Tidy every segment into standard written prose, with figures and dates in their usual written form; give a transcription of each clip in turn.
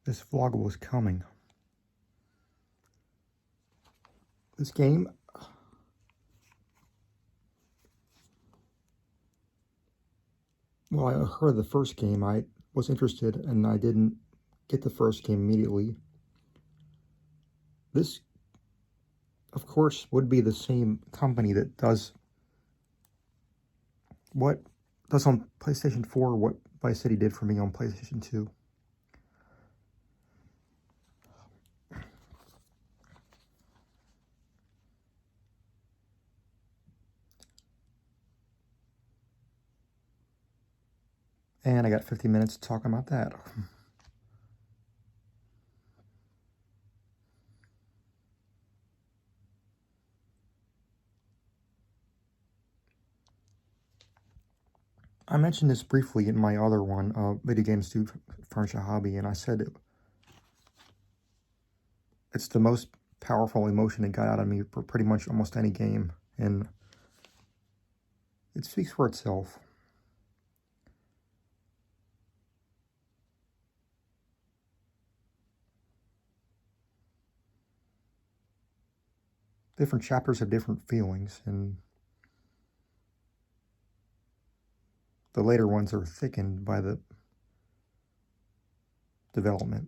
this vlog was coming. This game, well, I heard the first game, I was interested, and I didn't get the first game immediately. This, of course, would be the same company that does on PlayStation 4 what Vice City did for me on PlayStation 2. And I got 50 minutes talking about that. I mentioned this briefly in my other one, Video Games Do Furnish a Hobby, and I said it's the most powerful emotion it got out of me for pretty much almost any game, and it speaks for itself. Different chapters have different feelings, and the later ones are thickened by the development.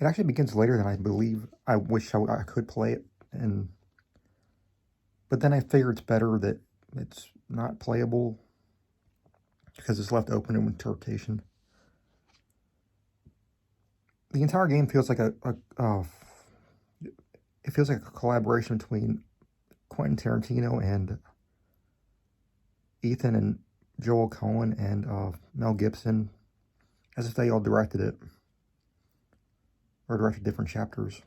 It actually begins later than I believe. I wish I could play it, but then I figure it's better that it's not playable because it's left open in interpretation. The entire game feels like it feels like a collaboration between Quentin Tarantino and Ethan and Joel Cohen and Mel Gibson, as if they all directed it, or directed different chapters.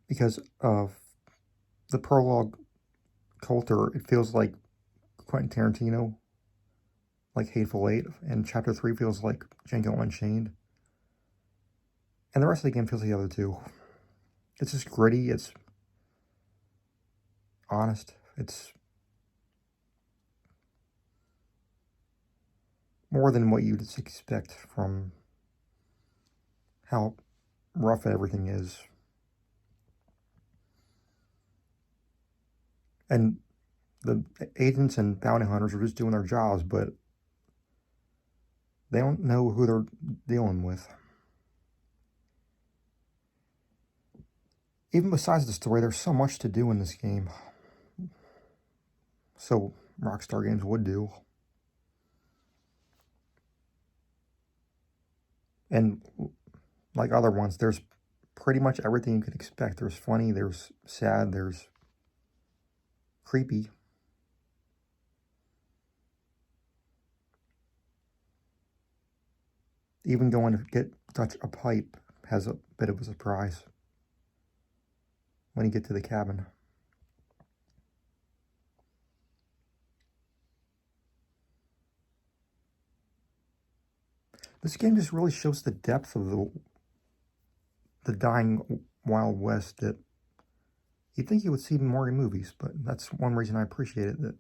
Because of the prologue, Coulter, it feels like Quentin Tarantino, like Hateful Eight, and Chapter 3 feels like Django Unchained. And the rest of the game feels like the other two. It's just gritty, it's honest, it's more than what you'd expect from how rough everything is. And the agents and bounty hunters are just doing their jobs, but they don't know who they're dealing with. Even besides the story, there's so much to do in this game. So Rockstar Games would do. And like other ones, there's pretty much everything you could expect. There's funny, there's sad, there's creepy. Even going to touch a pipe has a bit of a surprise when you get to the cabin. This game just really shows the depth of the dying Wild West that you'd think you would see more in movies, but that's one reason I appreciate it, that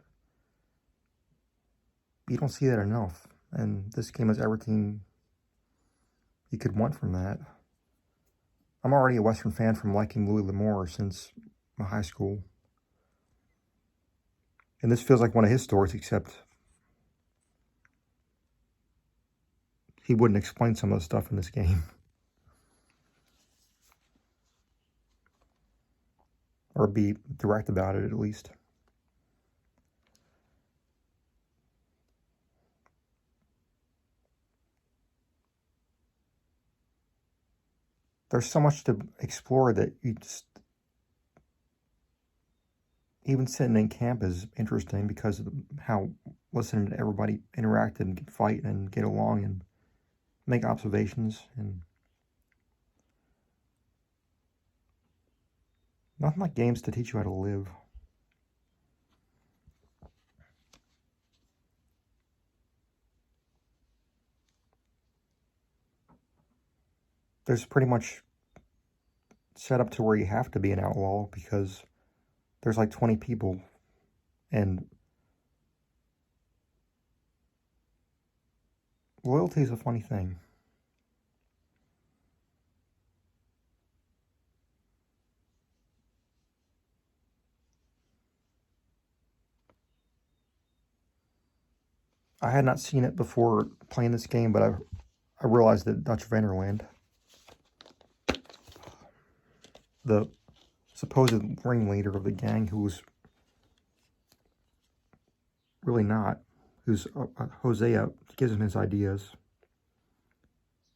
you don't see that enough. And this game has everything you could want from that. I'm already a Western fan from liking Louis L'Amour since my high school. And this feels like one of his stories, except he wouldn't explain some of the stuff in this game. Or be direct about it, at least. There's so much to explore that you just... Even sitting in camp is interesting because of how listening to everybody interact and fight and get along and make observations, and nothing like games to teach you how to live. There's pretty much set up to where you have to be an outlaw because there's like 20 people, and loyalty is a funny thing. I had not seen it before playing this game, but I realized that Dutch Vanderland, the supposed ringleader of the gang, who's really not, who's Hosea, gives him his ideas,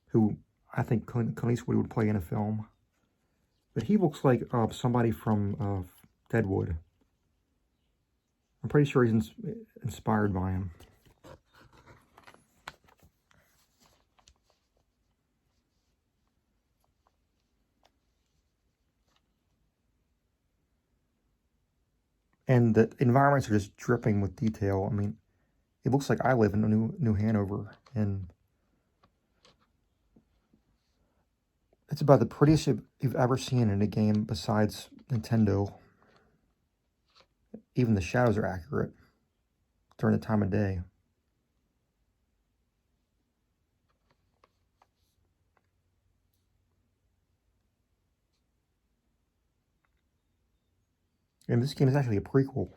who I think Clint Eastwood would play in a film. But he looks like somebody from Deadwood. I'm pretty sure he's inspired by him. And the environments are just dripping with detail. I mean, it looks like I live in New Hanover, and it's about the prettiest you've ever seen in a game besides Nintendo. Even the shadows are accurate during the time of day. And this game is actually a prequel.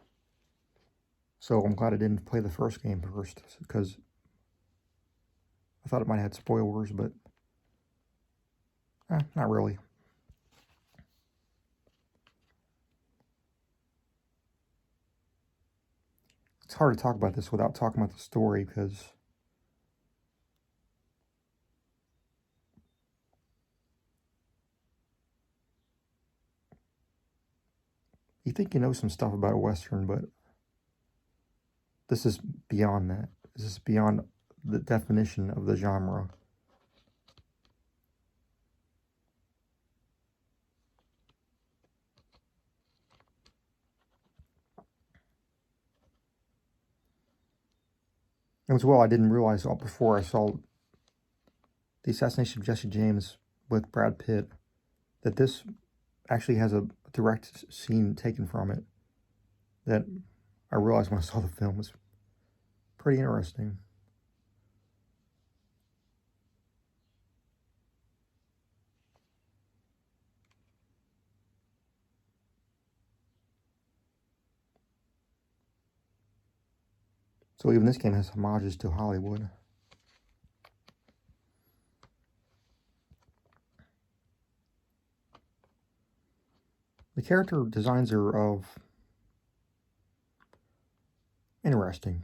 So I'm glad I didn't play the first game first, because I thought it might have had spoilers, but not really. It's hard to talk about this without talking about the story, because you think you know some stuff about a Western, but this is beyond that. This is beyond the definition of the genre. And as well, I didn't realize before I saw the assassination of Jesse James with Brad Pitt that this actually has a direct scene taken from it that I realized when I saw the film was pretty interesting. So even this game has homages to Hollywood. The character designs are interesting.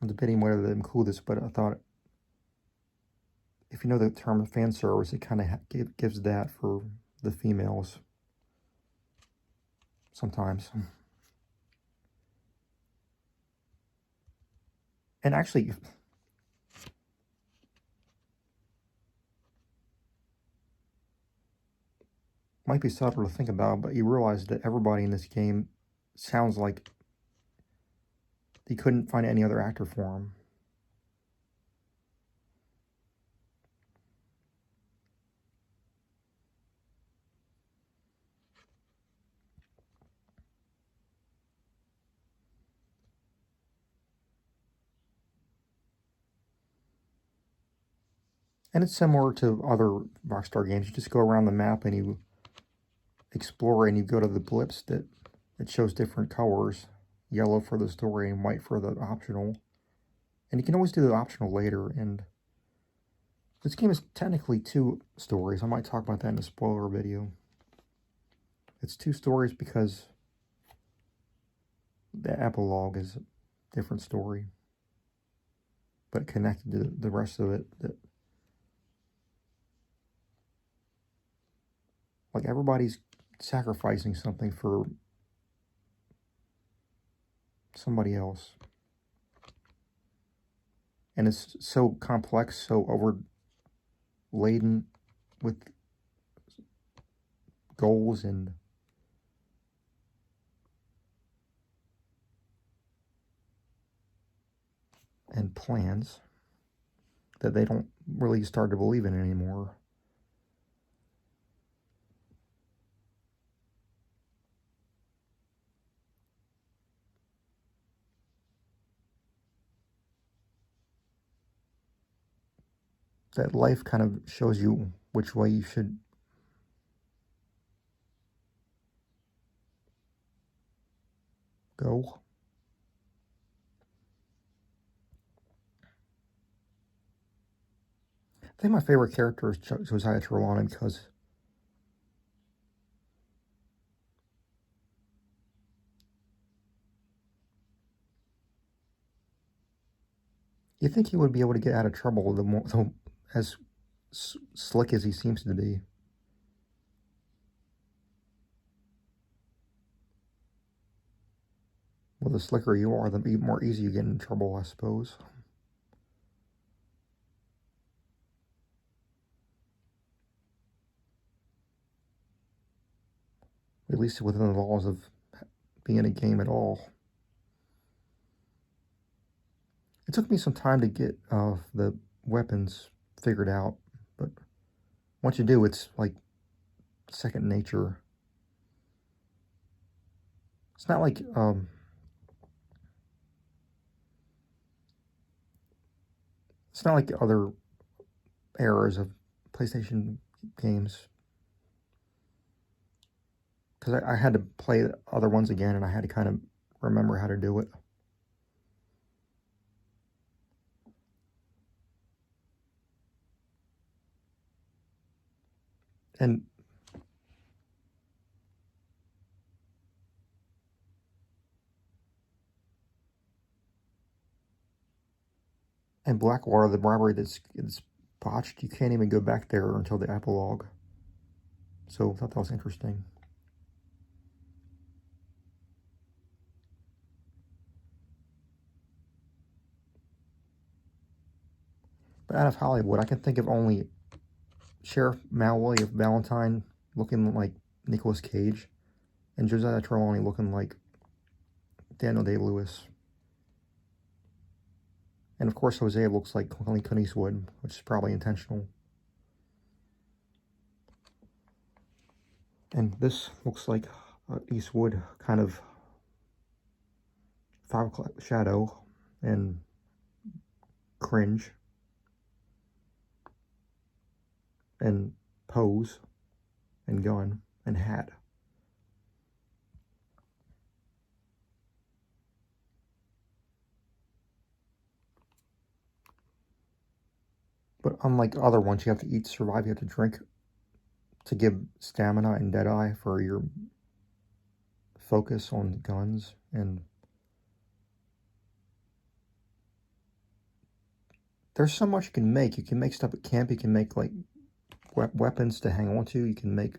I'm debating whether to include this, but I thought if you know the term fan service, it kind of gives that for the females sometimes. And actually, might be subtle to think about, but you realize that everybody in this game sounds like they couldn't find any other actor for him. And it's similar to other Rockstar games. You just go around the map and you explore, and you go to the blips that it shows different colors, yellow for the story and white for the optional. And you can always do the optional later. And this game is technically 2 stories. I might talk about that in a spoiler video. It's 2 stories because the epilogue is a different story, but connected to the rest of it. That, like, everybody's sacrificing something for somebody else. And it's so complex, so overladen with goals and plans that they don't really start to believe in anymore. That life kind of shows you which way you should go. I think my favorite character is Josiah Trelawney because you think he would be able to get out of trouble as slick as he seems to be. Well, the slicker you are, the more easy you get in trouble, I suppose. At least within the laws of being in a game at all. It took me some time to get the weapons figured out, but once you do, it's like second nature. It's not like other eras of PlayStation games, because I had to play other ones again, and I had to kind of remember how to do it. And Blackwater, the robbery that's botched, you can't even go back there until the epilogue. So I thought that was interesting. But out of Hollywood, I can think of only Sheriff Malloy of Valentine looking like Nicolas Cage, and Josiah Trelawney looking like Daniel Day-Lewis. And of course, Hosea looks like Clint Eastwood, which is probably intentional. And this looks like Eastwood kind of 5 o'clock shadow and cringe and pose and gun and hat. But unlike other ones, you have to eat, survive, you have to drink to give stamina and Deadeye for your focus on guns. And there's so much you can make. You can make stuff at camp. You can make like weapons to hang on to. You can make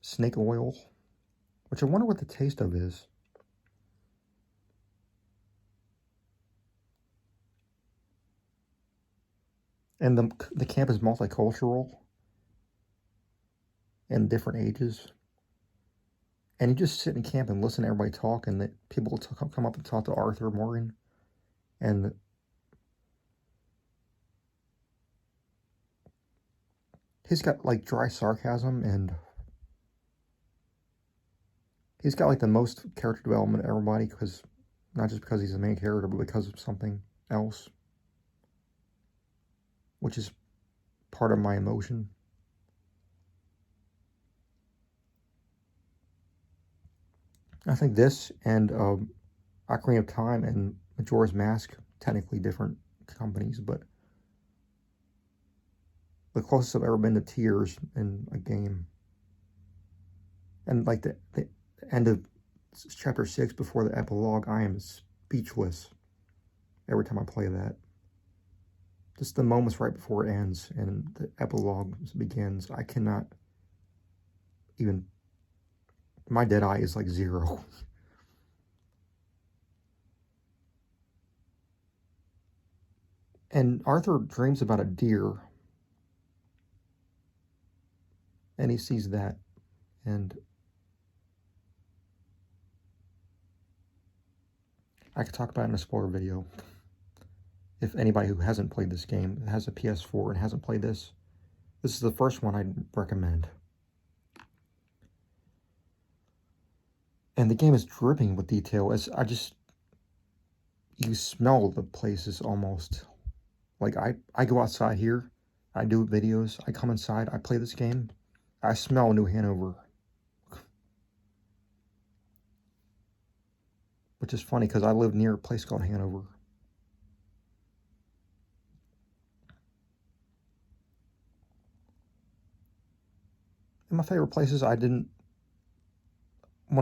snake oil, which I wonder what the taste of is. And the camp is multicultural and different ages. And you just sit in camp and listen to everybody talk, and people come up and talk to Arthur Morgan. And he's got like dry sarcasm, and he's got like the most character development of everybody, because not just because he's the main character, but because of something else, which is part of my emotion. I think this and Ocarina of Time and Majora's Mask, technically different companies, but the closest I've ever been to tears in a game. And like the end of This is chapter 6 before the epilogue. I am speechless every time I play that. Just the moments right before it ends and the epilogue begins. I cannot even... My dead eye is like 0. And Arthur dreams about a deer. And he sees that. And I could talk about it in a spoiler video. If anybody who hasn't played this game, has a PS4 and hasn't played this, this is the first one I'd recommend. And the game is dripping with detail. You smell the places almost. Like I go outside here, I do videos, I come inside, I play this game, I smell New Hanover. Which is funny because I live near a place called Hanover. And my favorite places, one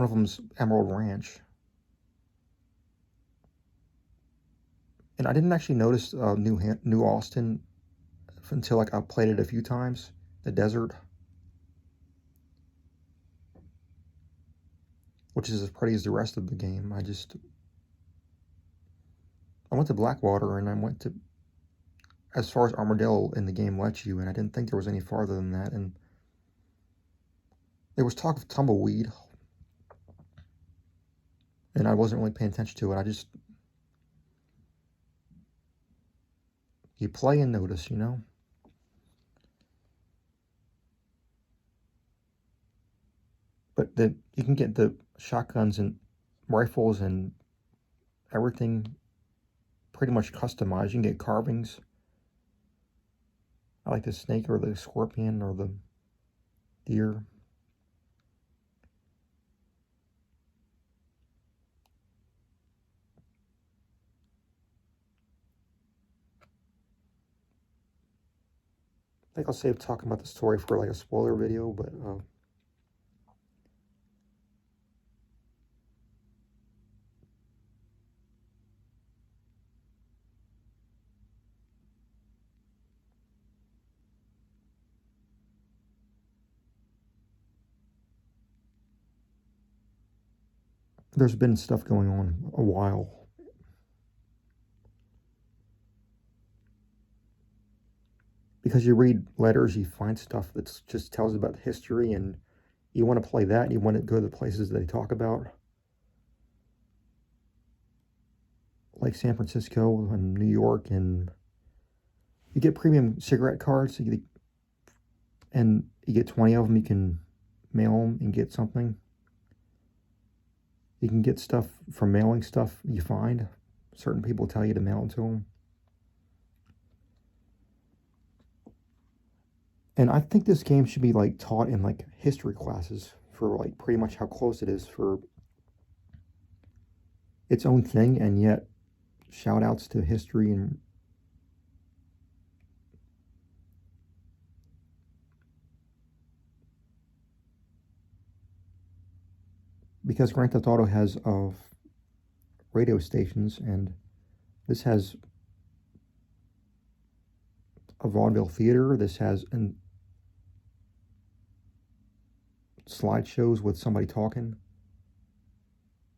of them's Emerald Ranch. And I didn't actually notice New Austin until like I played it a few times, the desert. Which is as pretty as the rest of the game. I went to Blackwater and I went to as far as Armadillo in the game lets you, and I didn't think there was any farther than that. And there was talk of tumbleweed, and I wasn't really paying attention to it. You play and notice, you know? But you can get the shotguns and rifles and everything pretty much customized. You can get carvings. I like the snake or the scorpion or the deer. I think I'll save talking about the story for like a spoiler video, but there's been stuff going on a while. Because you read letters, you find stuff that just tells about history, and you want to play that, and you want to go to the places that they talk about. Like San Francisco and New York, and you get premium cigarette cards, and you get 20 of them, you can mail them and get something. You can get stuff from mailing stuff you find. Certain people tell you to mail it to them. And I think this game should be like taught in like history classes for like pretty much how close it is for its own thing, and yet shout outs to history and because Grand Theft Auto has radio stations, and this has a vaudeville theater. This has slideshows with somebody talking.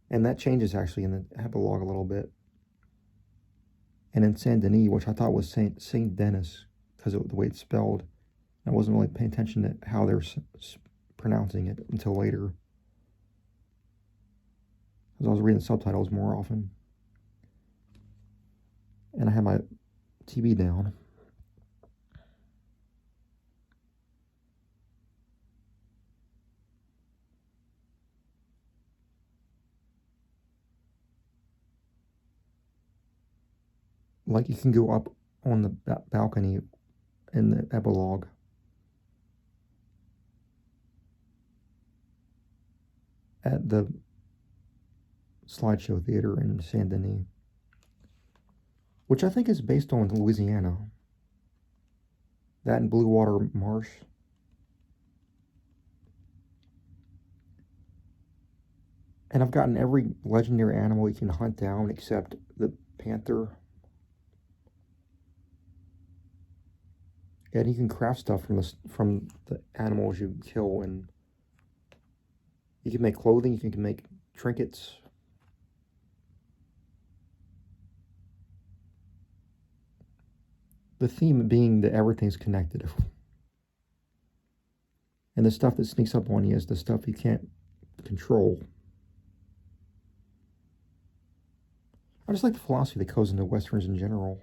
And that changes actually in the epilogue a little bit. And in Saint Denis, which I thought was Saint Denis, because of the way it's spelled, I wasn't really paying attention to how they're pronouncing it until later. Because I was reading subtitles more often. And I had my TV down. Like you can go up on the balcony in the epilogue. At the slideshow theater in Saint Denis, which I think is based on Louisiana. That and Blue Water Marsh. And I've gotten every legendary animal you can hunt down except the panther. And you can craft stuff from the animals you kill, and you can make clothing, you can make trinkets. The theme being that everything's connected. And the stuff that sneaks up on you is the stuff you can't control. I just like the philosophy that goes into Westerns in general.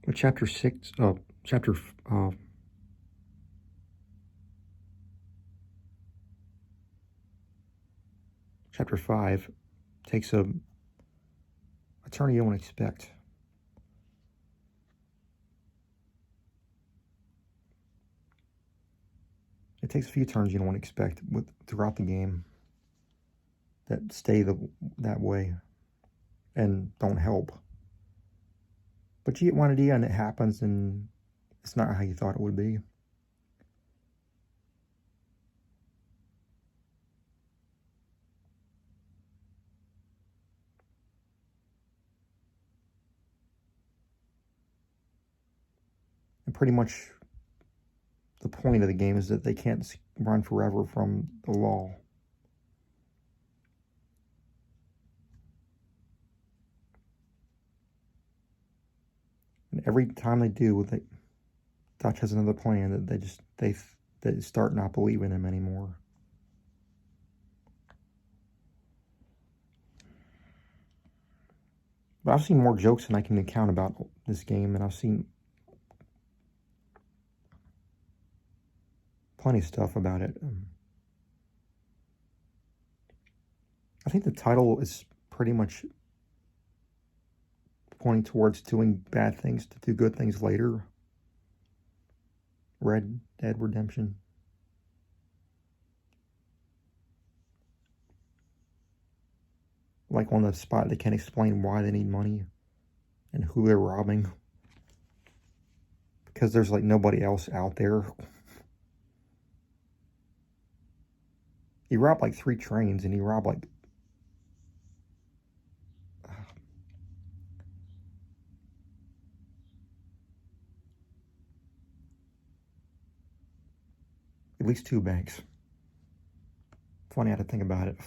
But chapter 6, chapter chapter 5 takes a turn you don't expect. It takes a few turns you don't expect throughout the game that stay that way and don't help. But you get one idea and it happens, and it's not how you thought it would be. And pretty much the point of the game is that they can't run forever from the law. And every time they do, Dutch has another plan that they start not believing him anymore. But I've seen more jokes than I can count about this game, and I've seen plenty of stuff about it. I think the title is pretty much pointing towards doing bad things to do good things later. Red Dead Redemption. Like on the spot, they can't explain why they need money and who they're robbing. Because there's like nobody else out there. He robbed like 3 trains, and he robbed like at least 2 banks. Funny how to think about it.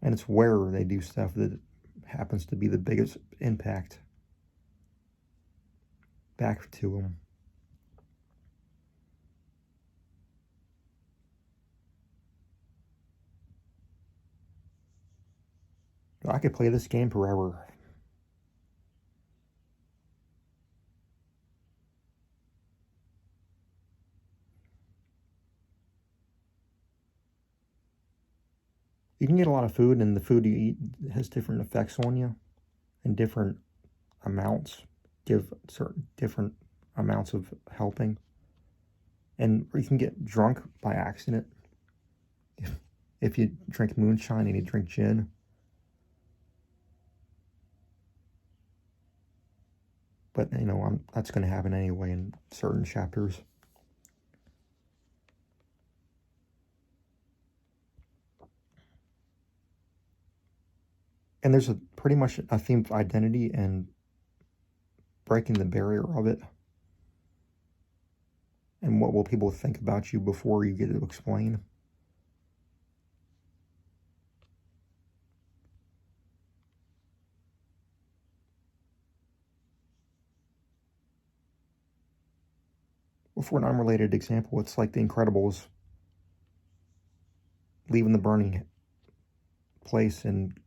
And it's where they do stuff that happens to be the biggest impact back to them. I could play this game forever. You can get a lot of food, and the food you eat has different effects on you, and different amounts give certain different amounts of helping. And you can get drunk by accident if you drink moonshine and you drink gin. But, that's going to happen anyway in certain chapters. And there's pretty much a theme of identity and breaking the barrier of it. And what will people think about you before you get to explain? Well, for an unrelated example, it's like The Incredibles leaving the burning place and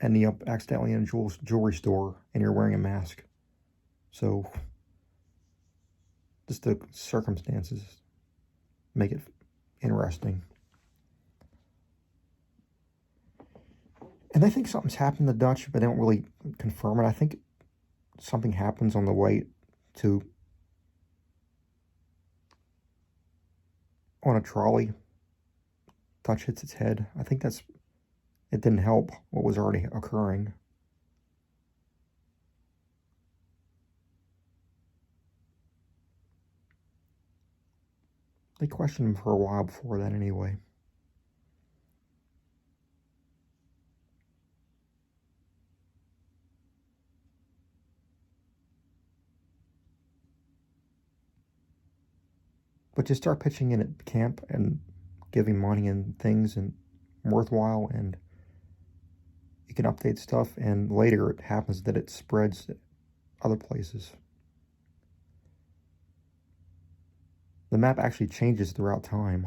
ending up accidentally in a jewelry store, and you're wearing a mask. So, just the circumstances make it interesting. And they think something's happened to Dutch, but they don't really confirm it. I think something happens on the way to on a trolley. Dutch hits its head. I think it didn't help what was already occurring. They questioned him for a while before that anyway. But just start pitching in at camp and giving money and things and worthwhile, and you can update stuff, and later it happens that it spreads to other places. The map actually changes throughout time.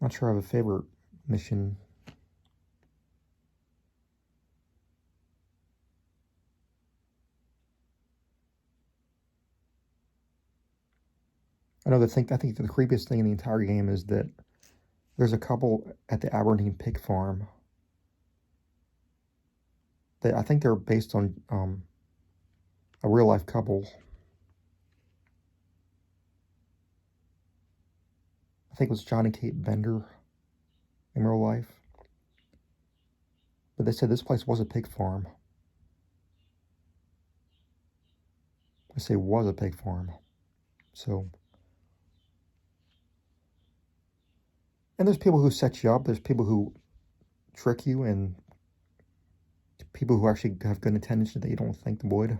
Not sure I have a favorite mission. I think the creepiest thing in the entire game is that there's a couple at the Aberdeen pig farm. I think they're based on a real life couple. I think it was Johnny Kate Bender in real life. But they said this place was a pig farm. I say was a pig farm. So, and there's people who set you up. There's people who trick you, and people who actually have good intentions that you don't think would.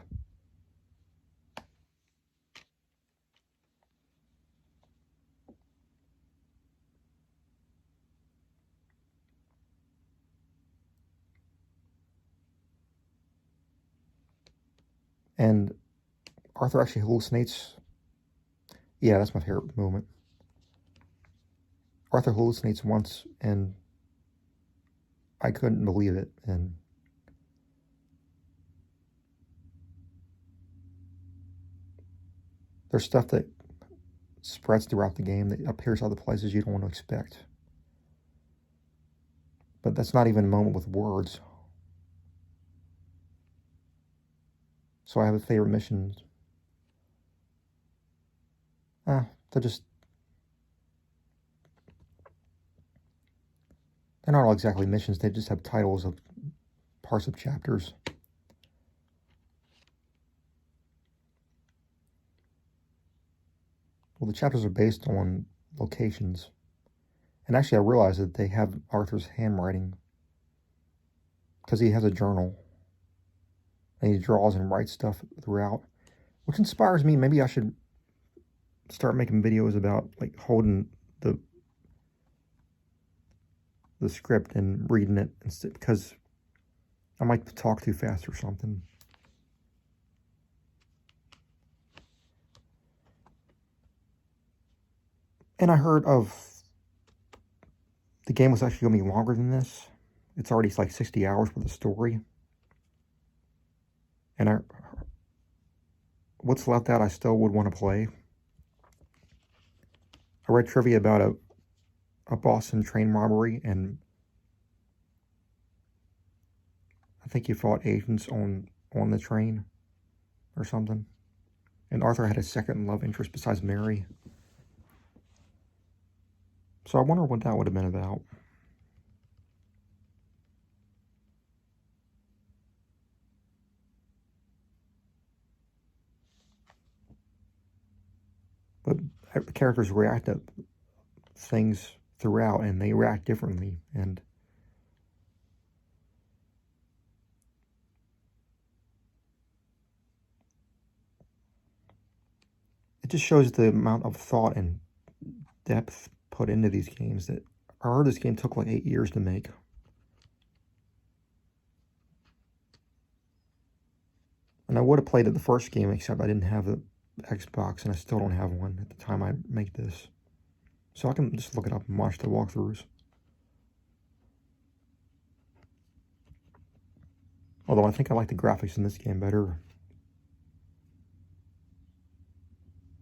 And Arthur actually hallucinates. Yeah, that's my favorite moment. Arthur hallucinates once, and I couldn't believe it. And there's stuff that spreads throughout the game that appears other places you don't want to expect. But that's not even a moment with words. So I have a favorite mission. They're not all exactly missions. They just have titles of parts of chapters. Well, the chapters are based on locations. And actually, I realized that they have Arthur's handwriting because he has a journal. And he draws and writes stuff throughout, which inspires me. Maybe I should start making videos about like holding the script and reading it instead, because I might talk too fast or something. And I heard of the game was actually going to be longer than this. It's already like 60 hours for the story. And what's left out I still would want to play. I read trivia about a Boston train robbery, and I think he fought agents on the train or something. And Arthur had a second love interest besides Mary. So I wonder what that would have been about. But characters react to things throughout, and they react differently. And it just shows the amount of thought and depth put into these games. That I heard this game took like 8 years to make. And I would have played it the first game, except I didn't have the Xbox, and I still don't have one at the time I make this. So I can just look it up and watch the walkthroughs. Although I think I like the graphics in this game better.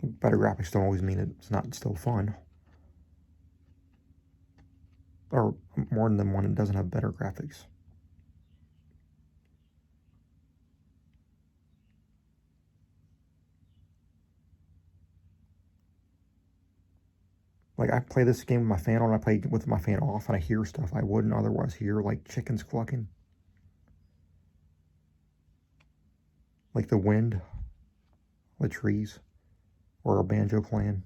Better graphics don't always mean it's not still fun. Or more than one, it doesn't have better graphics. Like, I play this game with my fan on, I play with my fan off, and I hear stuff I wouldn't otherwise hear, like chickens clucking. Like the wind, the trees, or a banjo playing.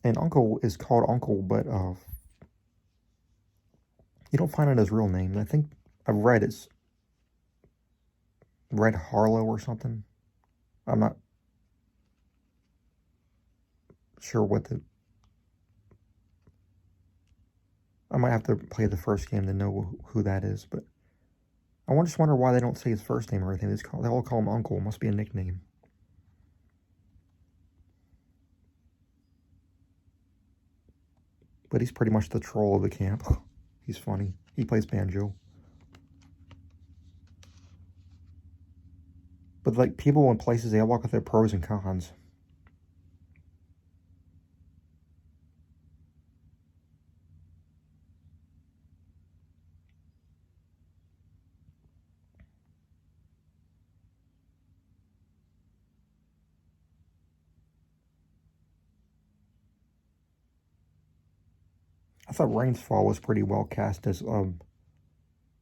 And Uncle is called Uncle, but you don't find it as real name. I think I've read it's Red Harlow or something. I'm not sure what the... I might have to play the first game to know who that is, but I just wonder why they don't say his first name or anything. They all call him Uncle. It must be a nickname. But he's pretty much the troll of the camp. He's funny. He plays banjo. But like people in places, they all walk with their pros and cons. I thought Rainsfall was pretty well cast as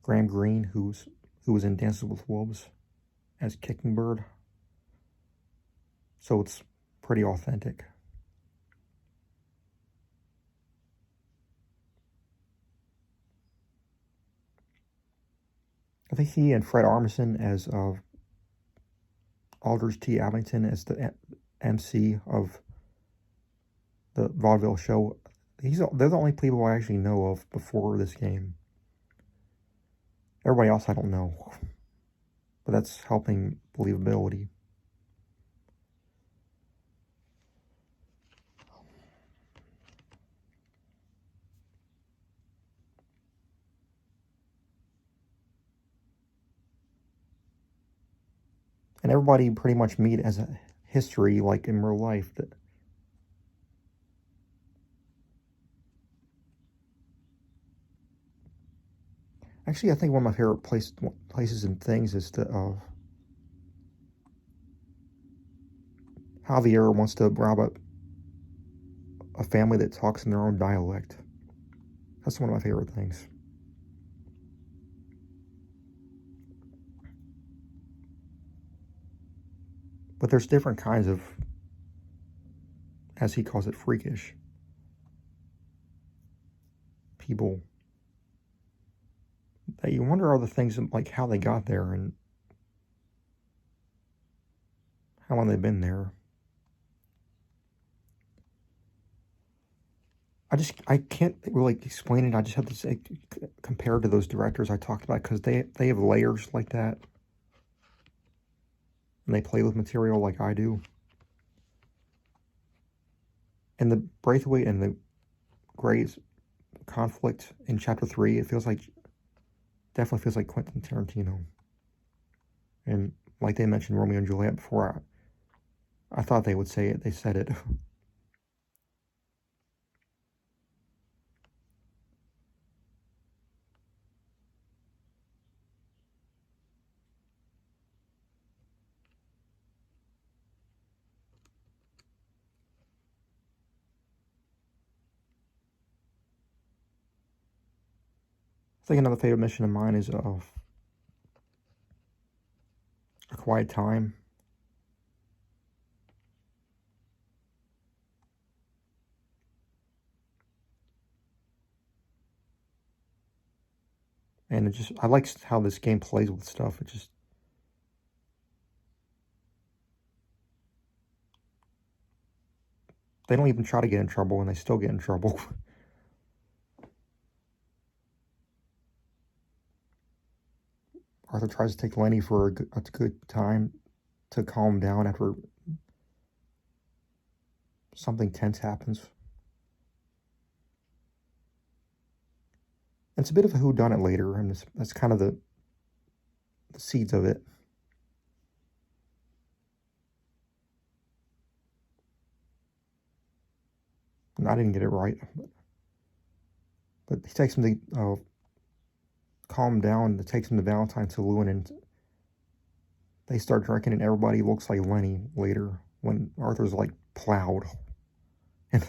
Graham Greene, who was in Dances with Wolves, as Kicking Bird. So it's pretty authentic. I think he and Fred Armisen as Alders T. Abington as the MC of the vaudeville show. They're the only people I actually know of before this game. Everybody else I don't know, but that's helping believability. And everybody pretty much meet as a history, like in real life. That actually, I think one of my favorite places and things is the Javier wants to rob a family that talks in their own dialect. That's one of my favorite things. But there's different kinds of, as he calls it, freakish people that you wonder are the things like how they got there and how long they've been there. I can't really explain it. I just have to say, compared to those directors I talked about, because they have layers like that, and they play with material like I do. And the Braithwaite and the Gray's conflict in Chapter 3, it definitely feels like Quentin Tarantino. And like they mentioned Romeo and Juliet before, I thought they would say it. They said it. I think another favorite mission of mine is A Quiet Time. And I like how this game plays with stuff. They don't even try to get in trouble, and they still get in trouble. Arthur tries to take Lenny for a good time to calm down after something tense happens. It's a bit of a whodunit later, and that's kind of the seeds of it. And I didn't get it right, but he takes him to calm him down. It takes him to Valentine's saloon, and they start drinking, and everybody looks like Lenny later when Arthur's like plowed. And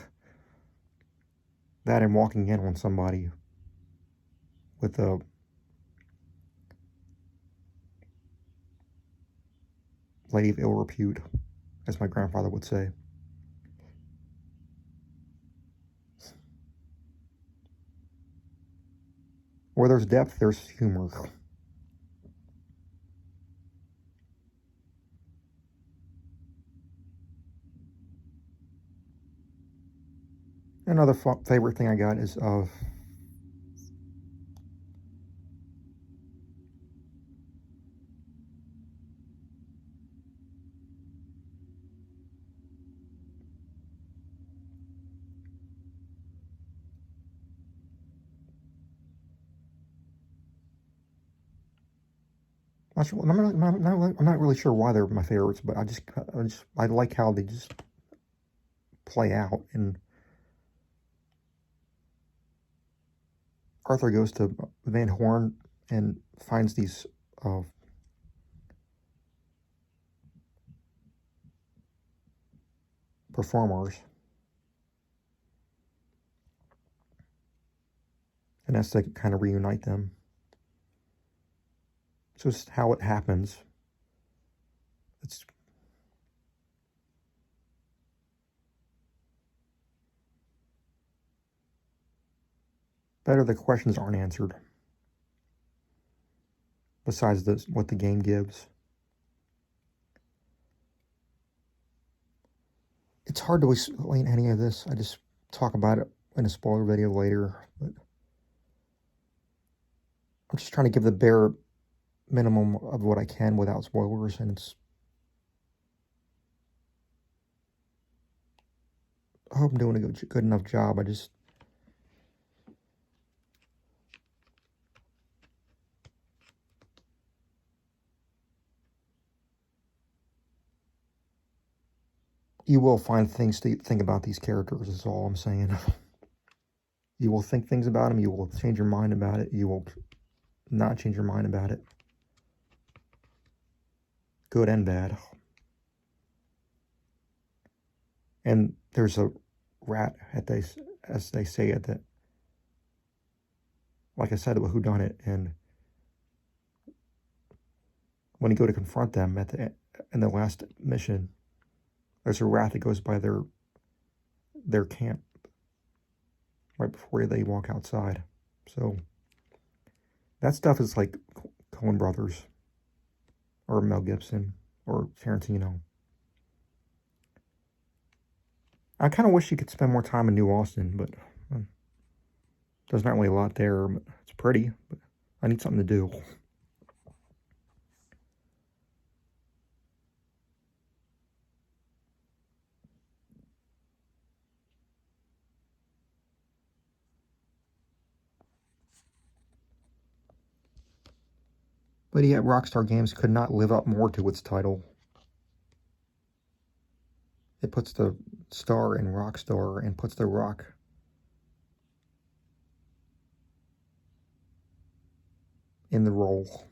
that and walking in on somebody with a lady of ill repute, as my grandfather would say. Where there's depth, there's humor. Another favorite thing I got is I'm not really sure why they're my favorites, but I like how they just play out. And Arthur goes to Van Horn and finds these performers, and that's to kind of reunite them. So it's how it happens. It's better the questions aren't answered, besides what the game gives. It's hard to explain any of this. I just talk about it in a spoiler video later, but I'm just trying to give the bare minimum of what I can without spoilers, and I hope I'm doing a good enough job. You will find things to think about these characters, is all I'm saying. You will think things about them, you will change your mind about it, you will not change your mind about it. Good and bad. And there's a rat, as they say at the, like I said, who done it, and when you go to confront them in the last mission, there's a rat that goes by their camp right before they walk outside. So that stuff is like Coen Brothers or Mel Gibson or Tarantino. I kind of wish you could spend more time in New Austin, but there's not really a lot there. It's pretty, but I need something to do. But yet, Rockstar Games could not live up more to its title. It puts the star in Rockstar and puts the rock in the role.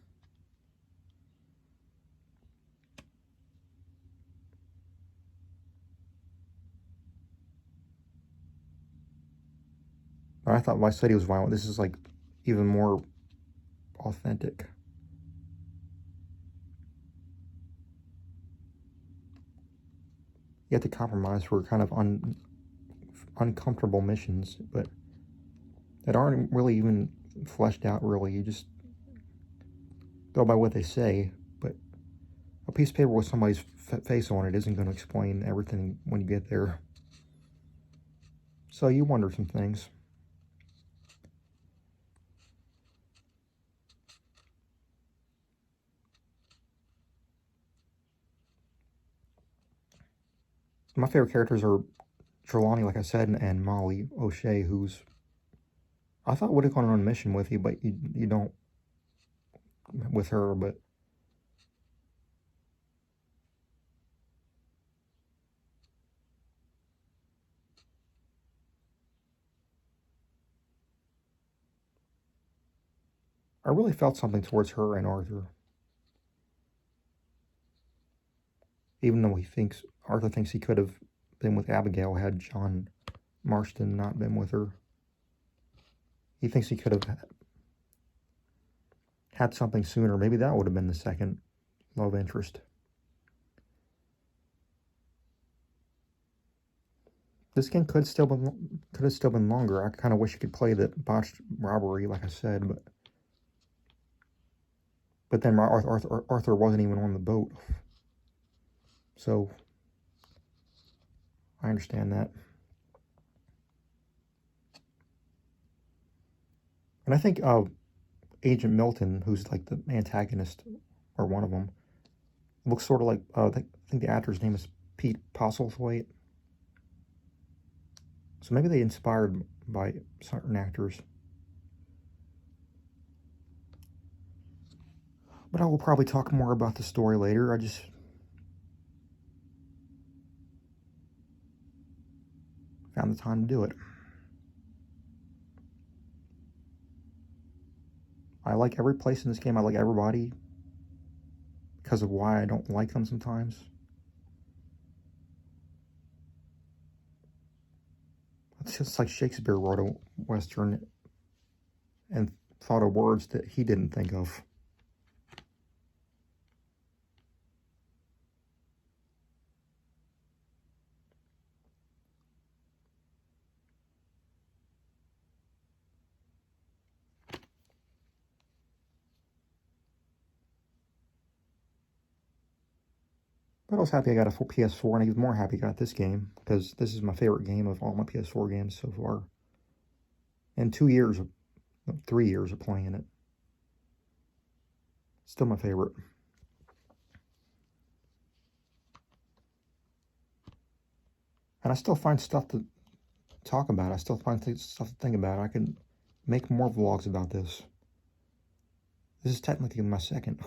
I thought Vice City was violent. This is like even more authentic. You have to compromise for kind of uncomfortable missions, but that aren't really even fleshed out, really. You just go by what they say, but a piece of paper with somebody's face on it isn't going to explain everything when you get there. So you wonder some things. My favorite characters are Trelawney, like I said, and Molly O'Shea, who's I thought would have gone on a mission with you, but you don't with her. But I really felt something towards her and Arthur, even though Arthur thinks he could have been with Abigail had John Marston not been with her. He thinks he could have had something sooner. Maybe that would have been the second love interest. This game could have still been longer. I kind of wish you could play the botched robbery, like I said, but then Arthur wasn't even on the boat, so I understand that. And I think Agent Milton, who's like the antagonist or one of them, looks sort of like I think the actor's name is Pete Postlethwaite. So maybe they inspired by certain actors. But I will probably talk more about the story later. I just found the time to do it. I like every place in this game. I like everybody because of why I don't like them sometimes. It's just like Shakespeare wrote a Western and thought of words that he didn't think of. But I was happy I got a PS4, and I'm even more happy I got this game, because this is my favorite game of all my PS4 games so far. In 3 years of playing it. Still my favorite. And I still find stuff to talk about. I still find stuff to think about. I can make more vlogs about this. This is technically my second.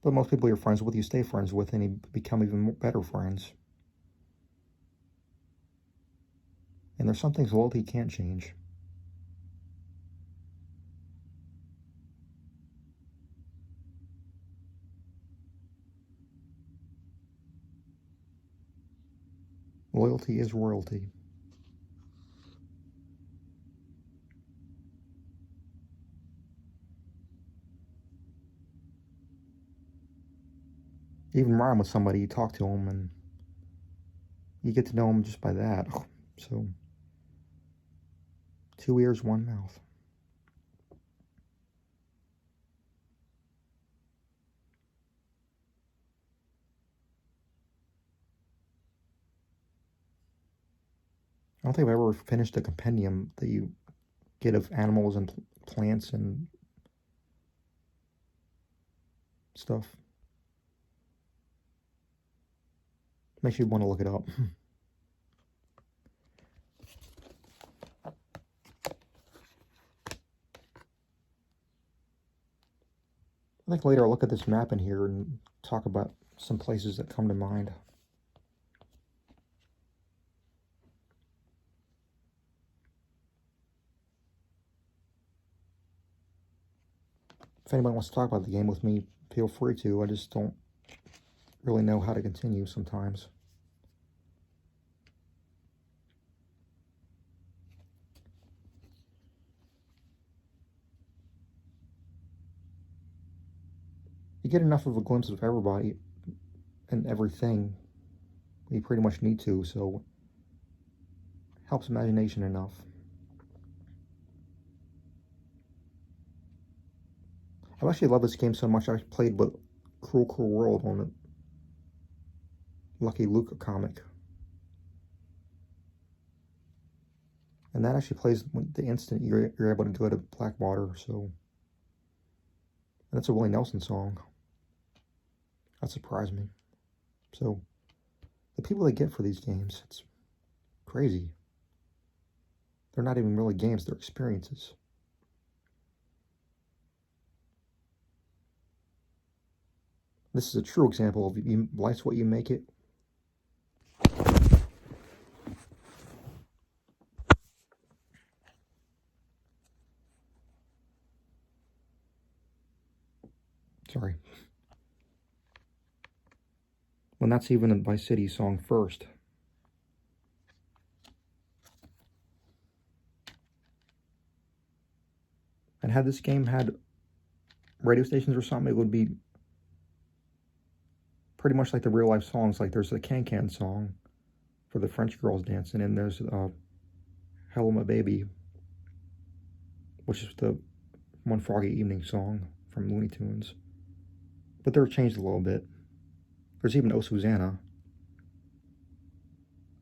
But most people you're friends with, you stay friends with, and you become even better friends. And there's some things loyalty can't change. Loyalty is royalty. Even rhyme with somebody, you talk to them, and you get to know them just by that. So, 2 ears, 1 mouth. I don't think I've ever finished a compendium that you get of animals and plants and stuff. Makes you want to look it up. I think later I'll look at this map in here and talk about some places that come to mind. If anybody wants to talk about the game with me, feel free to. I just don't really know how to continue sometimes. You get enough of a glimpse of everybody and everything, you pretty much need to, so helps imagination enough. I actually love this game so much I played with Cruel Cruel World on the Lucky Luke comic. And that actually plays the instant you're able to go to Blackwater, so... And that's a Willie Nelson song. That surprised me. So, the people they get for these games, it's crazy. They're not even really games, they're experiences. This is a true example of life's what you make it. Sorry. When that's even a Vice City song first. And had this game had radio stations or something, it would be pretty much like the real life songs. Like there's the Can Can song for the French girls dancing, and there's Hello My Baby, which is the One Froggy Evening song from Looney Tunes. But they're changed a little bit. There's even Oh Susanna.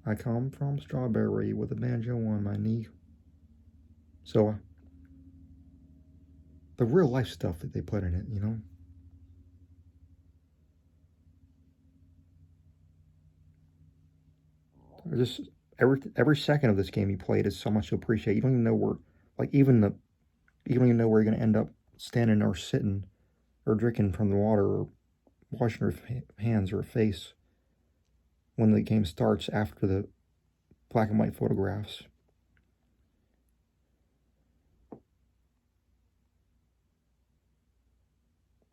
I come from Strawberry with a banjo on my knee. So, the real life stuff that they put in it, you know? Just every second of this game you played is so much to appreciate. You don't even know where, like you don't even know where you're gonna end up standing or sitting, or drinking from the water, or washing your hands or face when the game starts after the black and white photographs.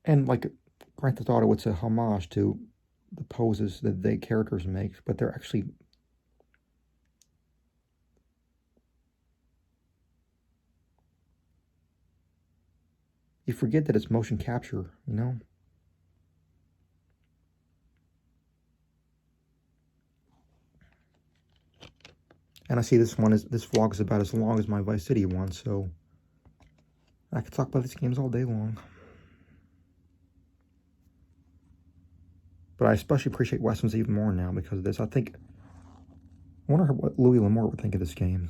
And like Grand Theft Auto, it's a homage to the poses that the characters make, but they're actually you forget that it's motion capture, you know? And I see this vlog is about as long as my Vice City one, so I could talk about these games all day long. But I especially appreciate Weston's even more now because of this. I wonder what Louis L'Amour would think of this game.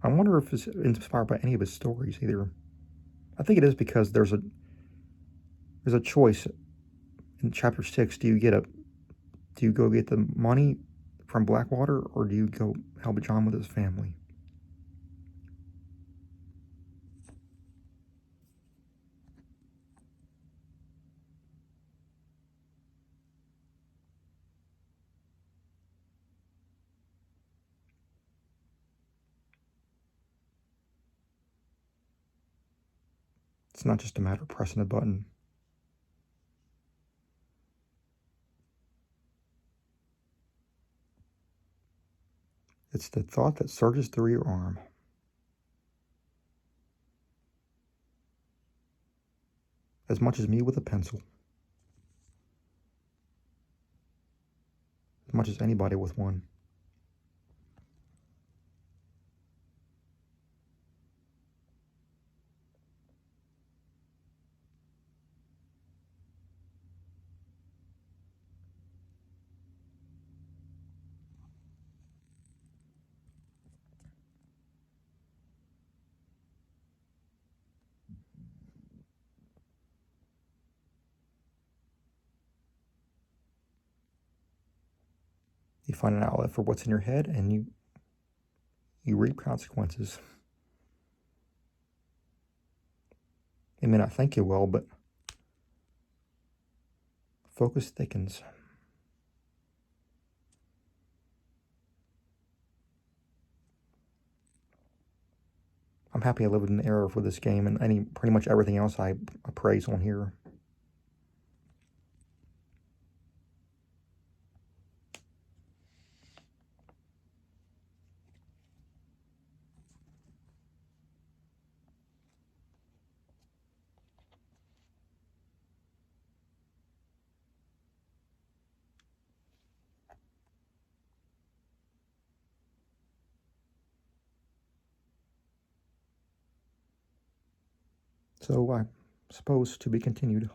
I wonder if it's inspired by any of his stories either. I think it is because there's a choice in chapter 6. Do you go get the money from Blackwater, or do you go help John with his family? It's not just a matter of pressing a button. It's the thought that surges through your arm. As much as me with a pencil. As much as anybody with one. You find an outlet for what's in your head, and you reap consequences. It may not think you will, but focus thickens. I'm happy I lived in the era for this game and pretty much everything else I praise on here. So I suppose to be continued.